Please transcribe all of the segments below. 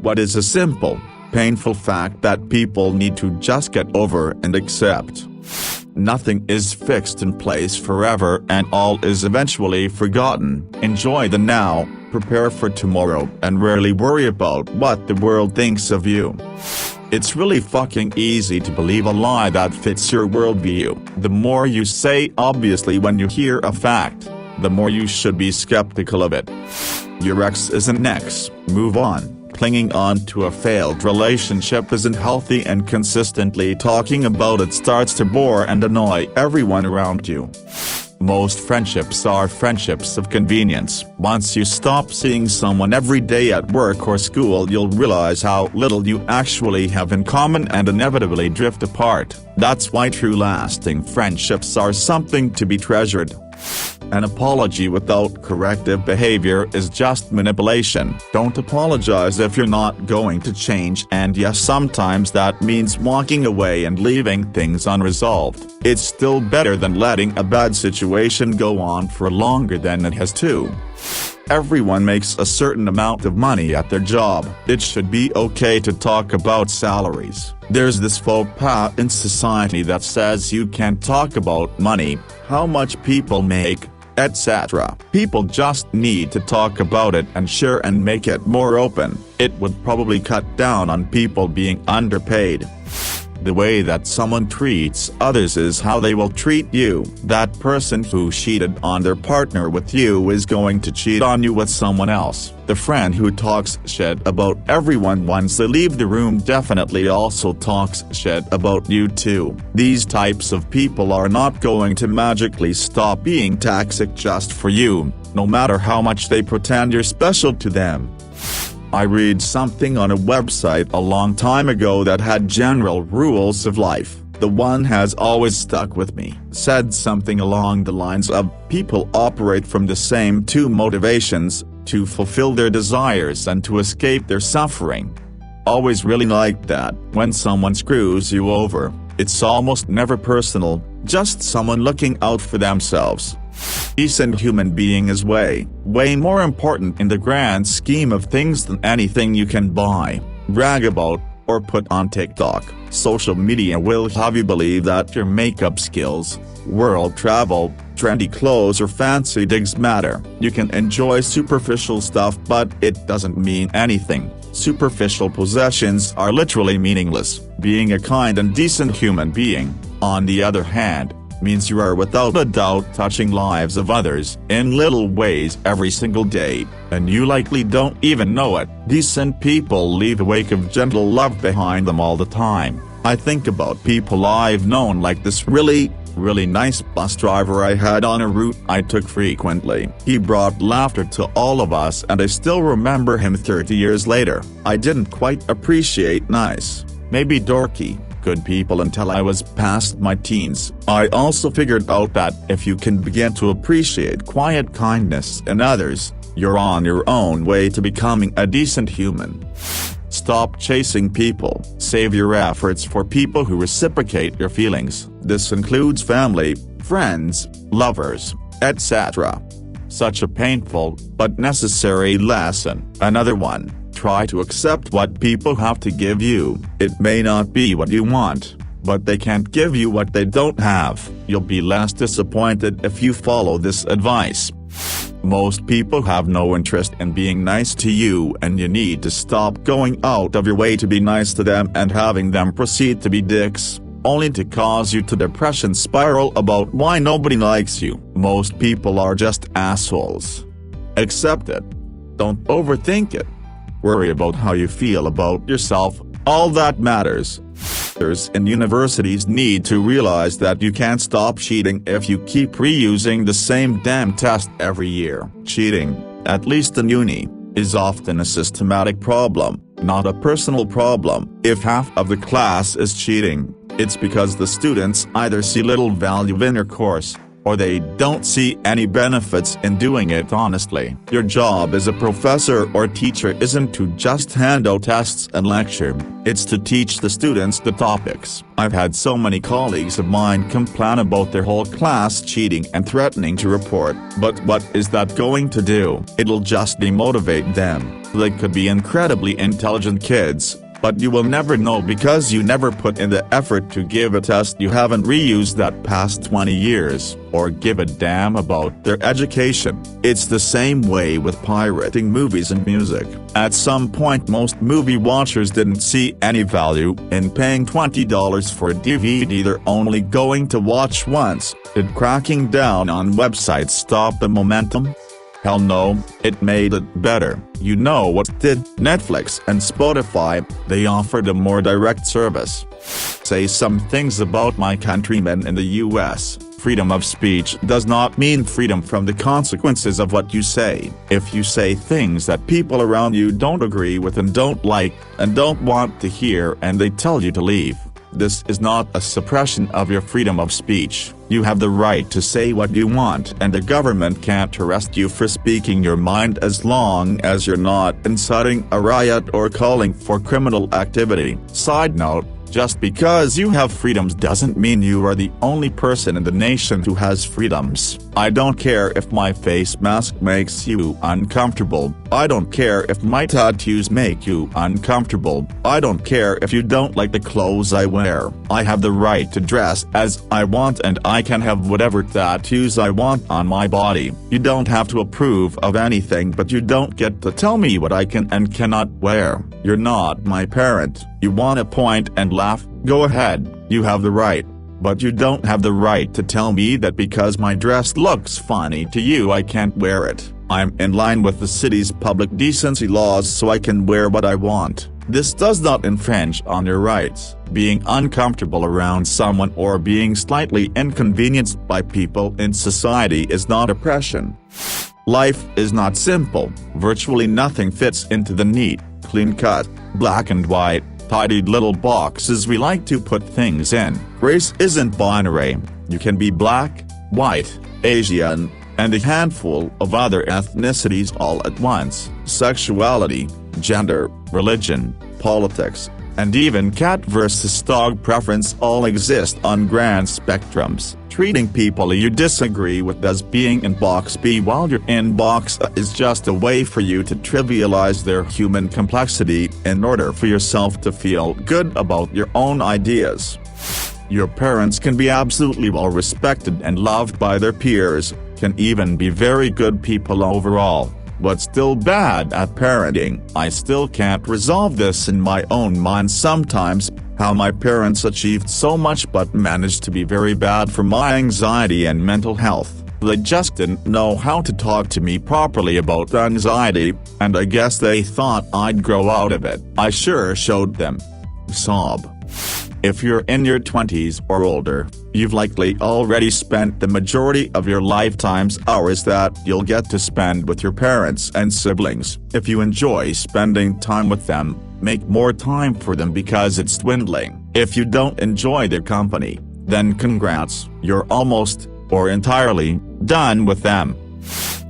what is a simple, painful fact that people need to just get over and accept. Nothing is fixed in place forever and all is eventually forgotten. Enjoy the now, prepare for tomorrow and rarely worry about what the world thinks of you. It's really fucking easy to believe a lie that fits your worldview. The more you say obviously when you hear a fact, the more you should be skeptical of it. Your ex is an ex, move on. Clinging on to a failed relationship isn't healthy and consistently talking about it starts to bore and annoy everyone around you. Most friendships are friendships of convenience. Once you stop seeing someone every day at work or school, you'll realize how little you actually have in common and inevitably drift apart. That's why true lasting friendships are something to be treasured. An apology without corrective behavior is just manipulation. Don't apologize if you're not going to change, and yes, sometimes that means walking away and leaving things unresolved. It's still better than letting a bad situation go on for longer than it has to. Everyone makes a certain amount of money at their job. It should be okay to talk about salaries. There's this faux pas in society that says you can't talk about money, how much people make, etc. People just need to talk about it and share and make it more open. It would probably cut down on people being underpaid. The way that someone treats others is how they will treat you. That person who cheated on their partner with you is going to cheat on you with someone else. The friend who talks shit about everyone once they leave the room definitely also talks shit about you too. These types of people are not going to magically stop being toxic just for you, no matter how much they pretend you're special to them. I read something on a website a long time ago that had general rules of life. The one has always stuck with me. Said something along the lines of, people operate from the same two motivations, to fulfill their desires and to escape their suffering. Always really liked that. When someone screws you over, it's almost never personal, just someone looking out for themselves. Decent human being is way more important in the grand scheme of things than anything you can buy, brag about, or put on TikTok. Social media will have you believe that your makeup skills, world travel, trendy clothes or fancy digs matter. You can enjoy superficial stuff but it doesn't mean anything. Superficial possessions are literally meaningless. Being a kind and decent human being, on the other hand, means you are without a doubt touching lives of others in little ways every single day, and you likely don't even know it. Decent people leave a wake of gentle love behind them all the time. I think about people I've known, like this really nice bus driver I had on a route I took frequently. He brought laughter to all of us and I still remember him 30 years later. I didn't quite appreciate nice, maybe dorky, good people until I was past my teens. I also figured out that if you can begin to appreciate quiet kindness in others, you're on your own way to becoming a decent human. Stop chasing people. Save your efforts for people who reciprocate your feelings. This includes family, friends, lovers, etc. Such a painful, but necessary lesson. Another one. Try to accept what people have to give you. It may not be what you want, but they can't give you what they don't have. You'll be less disappointed if you follow this advice. Most people have no interest in being nice to you, and you need to stop going out of your way to be nice to them and having them proceed to be dicks, only to cause you to depression spiral about why nobody likes you. Most people are just assholes. Accept it. Don't overthink it. Worry about how you feel about yourself, all that matters. In universities need to realize that you can't stop cheating if you keep reusing the same damn test every year. Cheating, at least in uni, is often a systematic problem, not a personal problem. If half of the class is cheating, it's because the students either see little value in your course, or they don't see any benefits in doing it honestly. Your job as a professor or teacher isn't to just hand out tests and lecture, it's to teach the students the topics. I've had so many colleagues of mine complain about their whole class cheating and threatening to report, but what is that going to do? It'll just demotivate them. They could be incredibly intelligent kids, but you will never know because you never put in the effort to give a test you haven't reused that past 20 years, or give a damn about their education. It's the same way with pirating movies and music. At some point most movie watchers didn't see any value in paying $20 for a DVD they're only going to watch once. Did cracking down on websites stop the momentum? Hell no, it made it better. You know what did? Netflix and Spotify, they offered a more direct service. Say some things about my countrymen in the US. Freedom of speech does not mean freedom from the consequences of what you say. If you say things that people around you don't agree with and don't like, and don't want to hear, and they tell you to leave, this is not a suppression of your freedom of speech. You have the right to say what you want, and the government can't arrest you for speaking your mind as long as you're not inciting a riot or calling for criminal activity. Side note, just because you have freedoms doesn't mean you are the only person in the nation who has freedoms. I don't care if my face mask makes you uncomfortable. I don't care if my tattoos make you uncomfortable. I don't care if you don't like the clothes I wear. I have the right to dress as I want, and I can have whatever tattoos I want on my body. You don't have to approve of anything, but you don't get to tell me what I can and cannot wear. You're not my parent. You want to point and laugh? Go ahead, you have the right. But you don't have the right to tell me that because my dress looks funny to you I can't wear it. I'm in line with the city's public decency laws, so I can wear what I want. This does not infringe on your rights. Being uncomfortable around someone or being slightly inconvenienced by people in society is not oppression. Life is not simple. Virtually nothing fits into the neat, clean-cut, black and white, tidied little boxes we like to put things in. Race isn't binary. You can be black, white, Asian, and a handful of other ethnicities all at once. Sexuality, gender, religion, politics, and even cat versus dog preference all exist on grand spectrums. Treating people you disagree with as being in box B while you're in box A is just a way for you to trivialize their human complexity in order for yourself to feel good about your own ideas. Your parents can be absolutely well respected and loved by their peers, can even be very good people overall, but still bad at parenting. I still can't resolve this in my own mind sometimes, how my parents achieved so much but managed to be very bad for my anxiety and mental health. They just didn't know how to talk to me properly about anxiety, and I guess they thought I'd grow out of it. I sure showed them. Sob. If you're in your 20s or older, you've likely already spent the majority of your lifetime's hours that you'll get to spend with your parents and siblings. If you enjoy spending time with them, make more time for them because it's dwindling. If you don't enjoy their company, then congrats, you're almost, or entirely, done with them.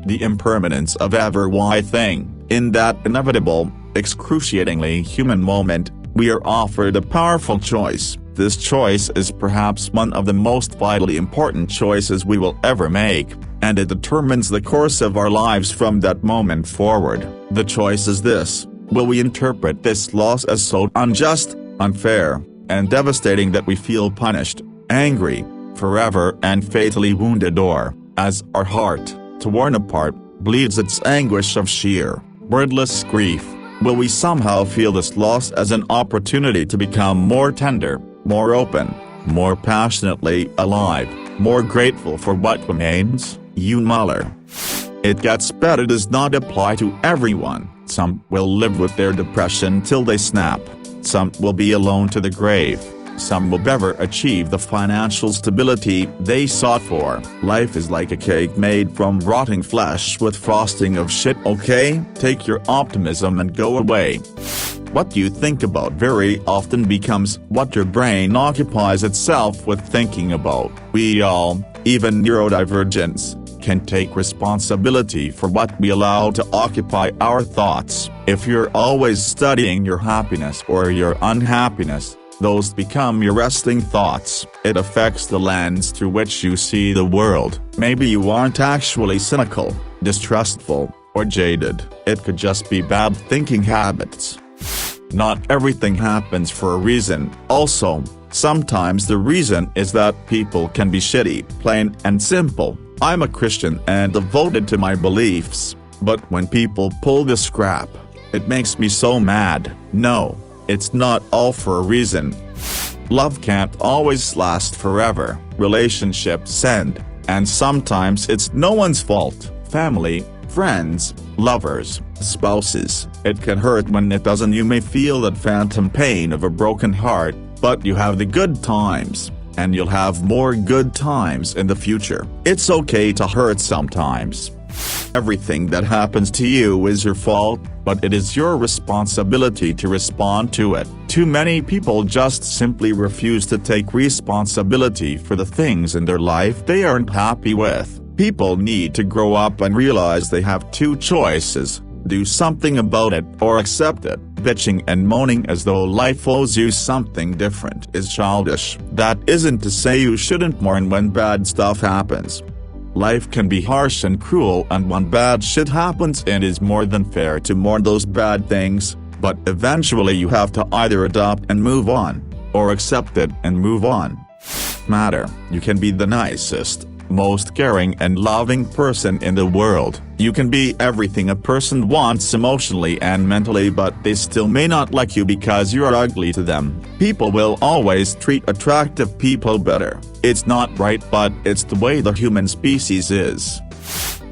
The impermanence of everything. In that inevitable, excruciatingly human moment, we are offered a powerful choice. This choice is perhaps one of the most vitally important choices we will ever make, and it determines the course of our lives from that moment forward. The choice is this: will we interpret this loss as so unjust, unfair, and devastating that we feel punished, angry, forever and fatally wounded, or, as our heart, torn apart, bleeds its anguish of sheer, wordless grief, will we somehow feel this loss as an opportunity to become more tender, more open, more passionately alive, more grateful for what remains? U. Muller. It gets better does not apply to everyone. Some will live with their depression till they snap. Some will be alone to the grave. Some will never achieve the financial stability they sought for. Life is like a cake made from rotting flesh with frosting of shit, okay? Take your optimism and go away. What you think about very often becomes what your brain occupies itself with thinking about. We all, even neurodivergents, can take responsibility for what we allow to occupy our thoughts. If you're always studying your happiness or your unhappiness, those become your resting thoughts. It affects the lens through which you see the world. Maybe you aren't actually cynical, distrustful, or jaded. It could just be bad thinking habits. Not everything happens for a reason. Also, sometimes the reason is that people can be shitty, plain and simple. I'm a Christian and devoted to my beliefs, but when people pull this crap, it makes me so mad. No, it's not all for a reason. Love can't always last forever. Relationships end, and sometimes it's no one's fault. Family, friends, lovers, spouses. It can hurt when it doesn't. You may feel that phantom pain of a broken heart, but you have the good times, and you'll have more good times in the future. It's okay to hurt sometimes. Everything that happens to you is your fault, but it is your responsibility to respond to it. Too many people just simply refuse to take responsibility for the things in their life they aren't happy with. People need to grow up and realize they have two choices: do something about it or accept it. Bitching and moaning as though life owes you something different is childish. That isn't to say you shouldn't mourn when bad stuff happens. Life can be harsh and cruel, and when bad shit happens it is more than fair to mourn those bad things, but eventually you have to either adopt and move on, or accept it and move on. You can be the nicest, most caring and loving person in the world. You can be everything a person wants emotionally and mentally, but they still may not like you because you're ugly to them. People will always treat attractive people better. It's not right, but it's the way the human species is.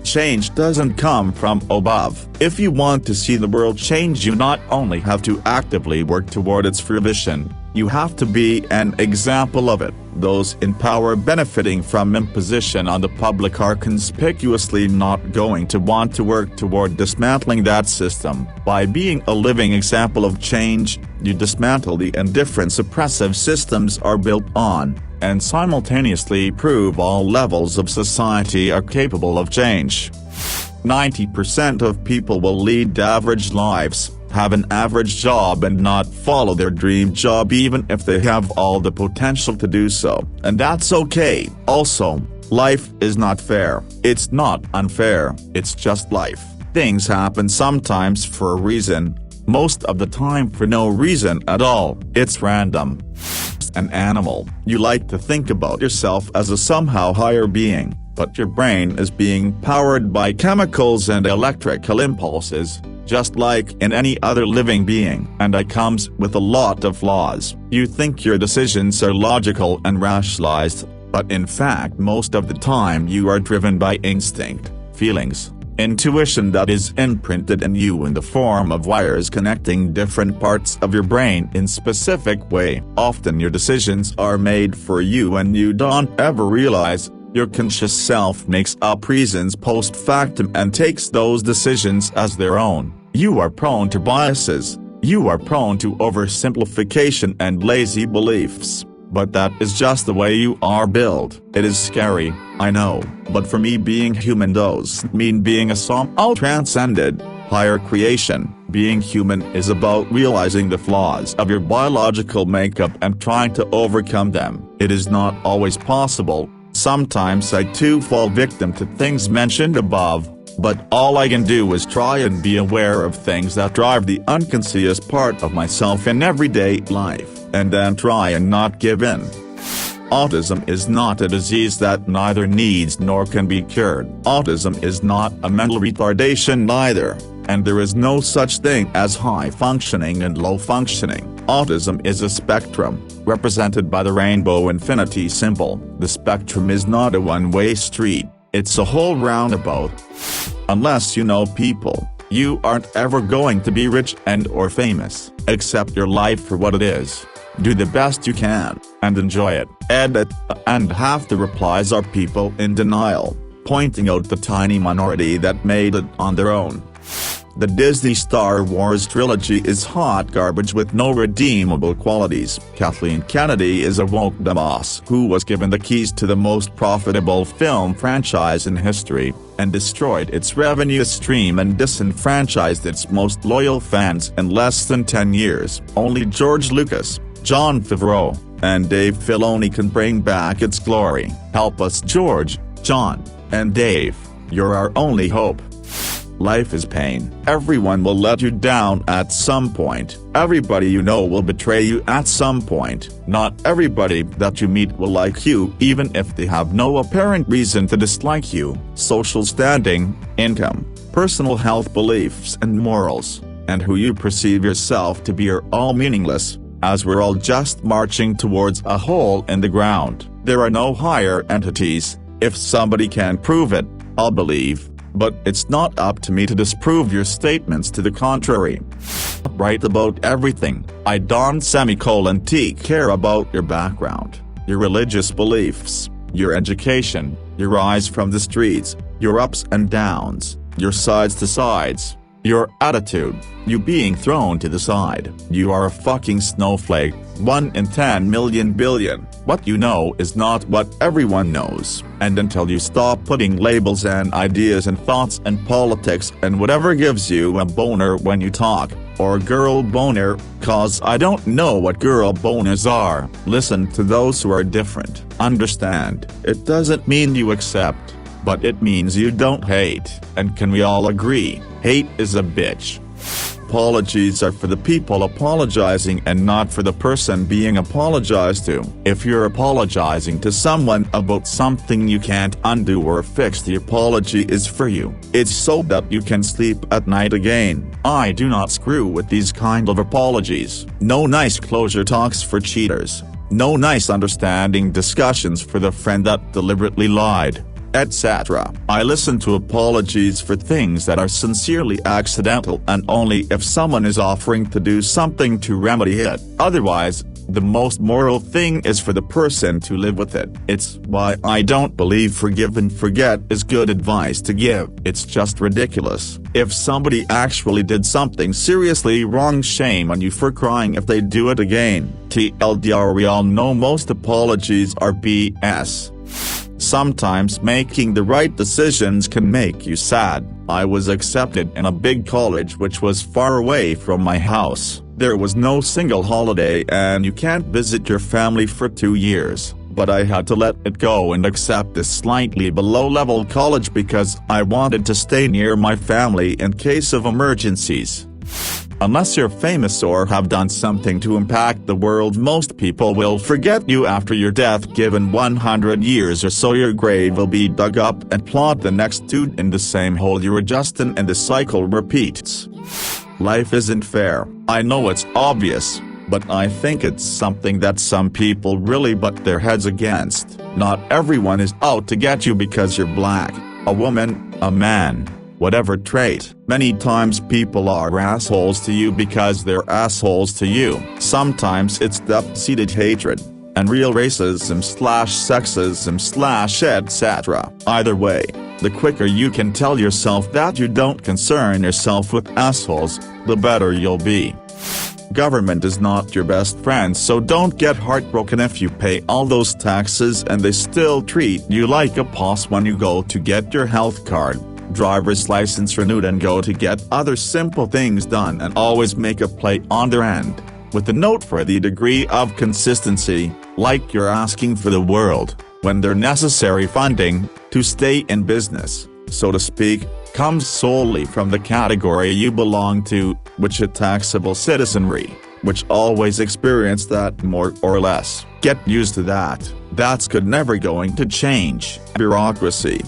Change doesn't come from above. If you want to see the world change, you not only have to actively work toward its fruition, you have to be an example of it. Those in power benefiting from imposition on the public are conspicuously not going to want to work toward dismantling that system. By being a living example of change, you dismantle the indifference oppressive systems are built on, and simultaneously prove all levels of society are capable of change. 90% of people will lead average lives, have an average job and not follow their dream job even if they have all the potential to do so, and that's okay. Also, life is not fair. It's not unfair, it's just life. Things happen sometimes for a reason, most of the time for no reason at all. It's random. An animal. You like to think about yourself as a somehow higher being, but your brain is being powered by chemicals and electrical impulses, just like in any other living being, and it comes with a lot of flaws. You think your decisions are logical and rationalized, but in fact most of the time you are driven by instinct, feelings, intuition that is imprinted in you in the form of wires connecting different parts of your brain in specific way. Often your decisions are made for you and you don't ever realize. Your conscious self makes up reasons post factum and takes those decisions as their own. You are prone to biases, you are prone to oversimplification and lazy beliefs, but that is just the way you are built. It is scary, I know, but for me being human does mean being a somehow transcended, higher creation. Being human is about realizing the flaws of your biological makeup and trying to overcome them. It is not always possible. Sometimes I too fall victim to things mentioned above, but all I can do is try and be aware of things that drive the unconscious part of myself in everyday life, and then try and not give in. Autism is not a disease that neither needs nor can be cured. Autism is not a mental retardation either, and there is no such thing as high functioning and low functioning. Autism is a spectrum, represented by the rainbow infinity symbol. The spectrum is not a one-way street, it's a whole roundabout. Unless you know people, you aren't ever going to be rich and/or famous. Accept your life for what it is. Do the best you can, and enjoy it. And half the replies are people in denial, pointing out the tiny minority that made it on their own. The Disney Star Wars trilogy is hot garbage with no redeemable qualities. Kathleen Kennedy is a woke dumbass who was given the keys to the most profitable film franchise in history, and destroyed its revenue stream and disenfranchised its most loyal fans in less than 10 years. Only George Lucas, Jon Favreau, and Dave Filoni can bring back its glory. Help us, George, John, and Dave. You're our only hope. Life is pain. Everyone will let you down at some point. Everybody you know will betray you at some point. Not everybody that you meet will like you, even if they have no apparent reason to dislike you. Social standing, income, personal health beliefs and morals, and who you perceive yourself to be are all meaningless, as we're all just marching towards a hole in the ground. There are no higher entities. If somebody can prove it, I'll believe. But it's not up to me to disprove your statements to the contrary. Write about everything. I don't care about your background, your religious beliefs, your education, your rise from the streets, your ups and downs, your sides to sides, your attitude, you being thrown to the side. You are a fucking snowflake, 1 in 10 million billion. What you know is not what everyone knows, and until you stop putting labels and ideas and thoughts and politics and whatever gives you a boner when you talk, or girl boner, cause I don't know what girl boners are. Listen to those who are different. Understand, it doesn't mean you accept, but it means you don't hate. And can we all agree, hate is a bitch. Apologies are for the people apologizing and not for the person being apologized to. If you're apologizing to someone about something you can't undo or fix, the apology is for you. It's so that you can sleep at night again. I do not screw with these kind of apologies. No nice closure talks for cheaters. No nice understanding discussions for the friend that deliberately lied, etc. I listen to apologies for things that are sincerely accidental and only if someone is offering to do something to remedy it. Otherwise, the most moral thing is for the person to live with it. It's why I don't believe forgive and forget is good advice to give. It's just ridiculous. If somebody actually did something seriously wrong, shame on you for crying if they do it again. TLDR, we all know most apologies are BS. Sometimes making the right decisions can make you sad. I was accepted in a big college which was far away from my house. There was no single holiday and you can't visit your family for 2 years. But I had to let it go and accept this slightly below-level college because I wanted to stay near my family in case of emergencies. Unless you're famous or have done something to impact the world, most people will forget you after your death. Given 100 years or so, your grave will be dug up and plot the next dude in the same hole you were just in, and the cycle repeats. Life isn't fair. I know it's obvious, but I think it's something that some people really butt their heads against. Not everyone is out to get you because you're black, a woman, a man, whatever trait. Many times people are assholes to you because they're assholes to you. Sometimes it's deep-seated hatred, and real racism/sexism/etc. Either way, the quicker you can tell yourself that you don't concern yourself with assholes, the better you'll be. Government is not your best friend, so don't get heartbroken if you pay all those taxes and they still treat you like a boss when you go to get your health card, driver's license renewed, and go to get other simple things done, and always make a play on their end, with a note for the degree of consistency, like you're asking for the world, when their necessary funding, to stay in business, so to speak, comes solely from the category you belong to, which is taxable citizenry, which always experience that more or less. Get used to that. That's good, never going to change. Bureaucracy.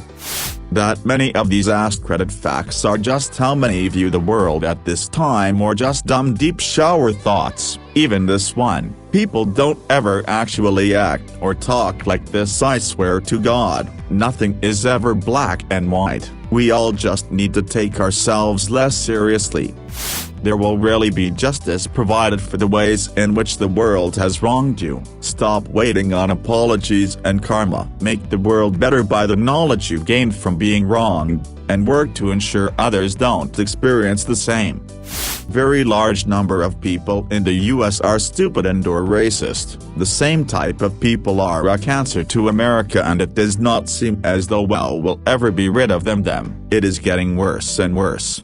That many of these AskReddit facts are just how many view the world at this time, or just dumb deep shower thoughts. Even this one, people don't ever actually act or talk like this, I swear to God. Nothing is ever black and white. We all just need to take ourselves less seriously. there will really be justice provided for the ways in which the world has wronged you. Stop waiting on apologies and karma. Make the world better by the knowledge you gained from being wronged, and work to ensure others don't experience the same. Very large number of people in the US are stupid and or racist. The same type of people are a cancer to America, and it does not seem as though we'll ever be rid of them. It is getting worse and worse.